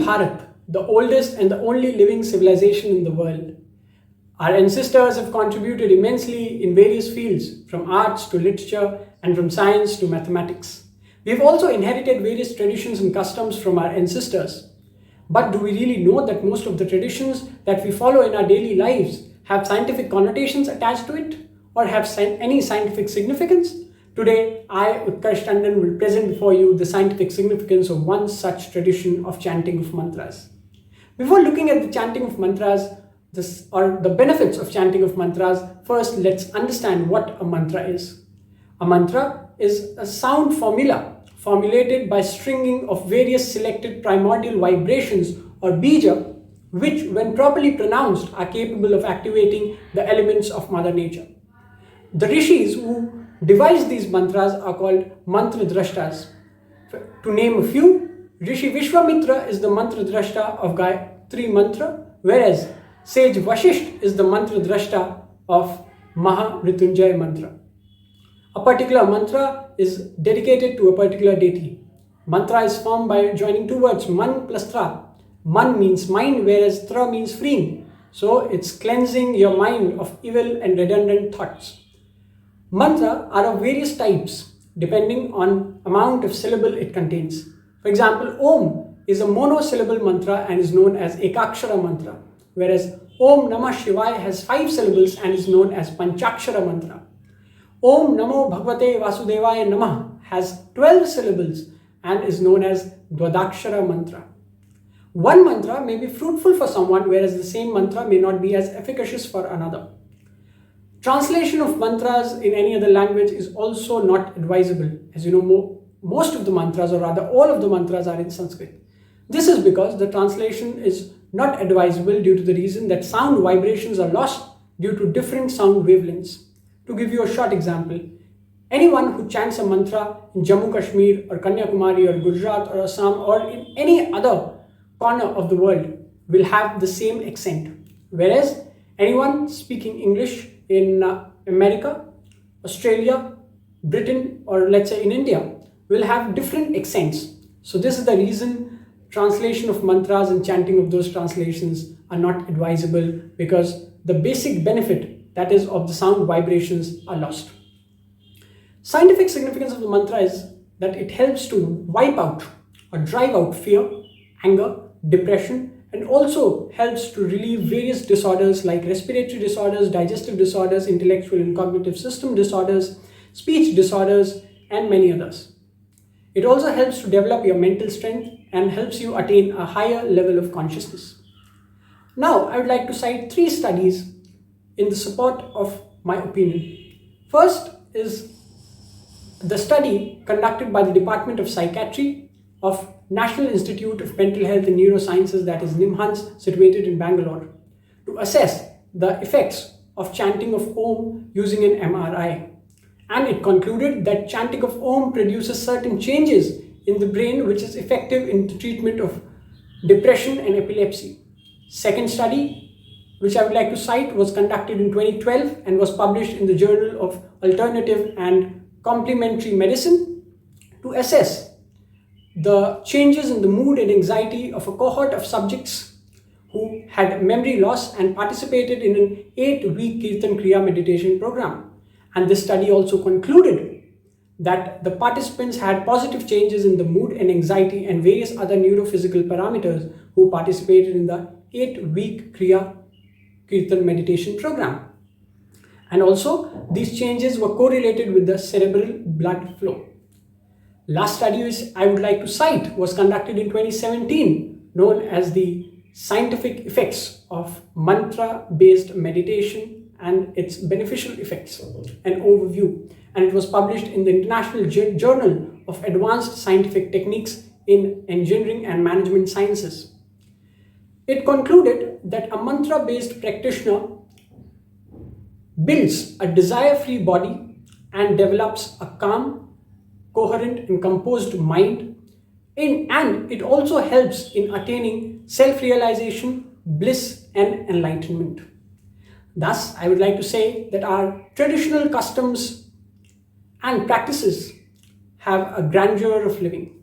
Bharat, the oldest and the only living civilization in the world. Our ancestors have contributed immensely in various fields, from arts to literature and from science to mathematics. We have also inherited various traditions and customs from our ancestors. But do we really know that most of the traditions that we follow in our daily lives have scientific connotations attached to it or have any scientific significance? Today, I, Utkarsh Tandon, will present before you the scientific significance of one such tradition of chanting of mantras. Before looking at the chanting of mantras, or the benefits of chanting of mantras, first let's understand what a mantra is. A mantra is a sound formula formulated by stringing of various selected primordial vibrations or bija, which when properly pronounced are capable of activating the elements of Mother Nature. The rishis who devised these mantras are called mantra drashtas. To name a few, Rishi Vishwamitra is the mantra drashta of Gayatri mantra, whereas sage Vashisht is the mantra drashta of Maha Mrityunjay mantra. A particular mantra is dedicated to a particular deity. Mantra is formed by joining two words, man plus tra. Man means mind, whereas tra means freeing. So it's cleansing your mind of evil and redundant thoughts. Mantra are of various types depending on amount of syllable it contains. For example, Om is a monosyllable mantra and is known as Ekakshara mantra, whereas Om Namah Shivaya has 5 syllables and is known as Panchakshara mantra. Om Namo Bhagavate Vasudevaya Namah has 12 syllables and is known as Dwadakshara mantra. One mantra may be fruitful for someone, whereas the same mantra may not be as efficacious for another. Translation of mantras in any other language is also not advisable. As you know, most of the mantras, or rather all of the mantras, are in Sanskrit. This is because the translation is not advisable due to the reason that sound vibrations are lost due to different sound wavelengths. To give you a short example, anyone who chants a mantra in Jammu Kashmir or Kanyakumari or Gujarat or Assam or in any other corner of the world will have the same accent, whereas anyone speaking English in America, Australia, Britain, or let's say in India will have different accents. So this is the reason translation of mantras and chanting of those translations are not advisable, because the basic benefit, that is of the sound vibrations, are lost. Scientific significance of the mantra is that it helps to wipe out or drive out fear, anger, depression, and also helps to relieve various disorders like respiratory disorders, digestive disorders, intellectual and cognitive system disorders, speech disorders, and many others. It also helps to develop your mental strength and helps you attain a higher level of consciousness. Now, I would like to cite 3 studies in the support of my opinion. First is the study conducted by the Department of Psychiatry of National Institute of Mental Health and Neurosciences, that is NIMHANS, situated in Bangalore, to assess the effects of chanting of Om using an MRI. And it concluded that chanting of Om produces certain changes in the brain which is effective in the treatment of depression and epilepsy. Second study, which I would like to cite, was conducted in 2012 and was published in the Journal of Alternative and Complementary Medicine, to assess the changes in the mood and anxiety of a cohort of subjects who had memory loss and participated in an 8-week Kirtan Kriya meditation program. And this study also concluded that the participants had positive changes in the mood and anxiety and various other neurophysical parameters who participated in the 8-week Kriya Kirtan meditation program. And also, these changes were correlated with the cerebral blood flow. Last study which I would like to cite was conducted in 2017, known as the Scientific Effects of Mantra-Based Meditation and its Beneficial Effects, an overview. And it was published in the International Journal of Advanced Scientific Techniques in Engineering and Management Sciences. It concluded that a mantra-based practitioner builds a desire-free body and develops a calm, coherent and composed mind, and it also helps in attaining self-realization, bliss and enlightenment. Thus, I would like to say that our traditional customs and practices have a grandeur of living.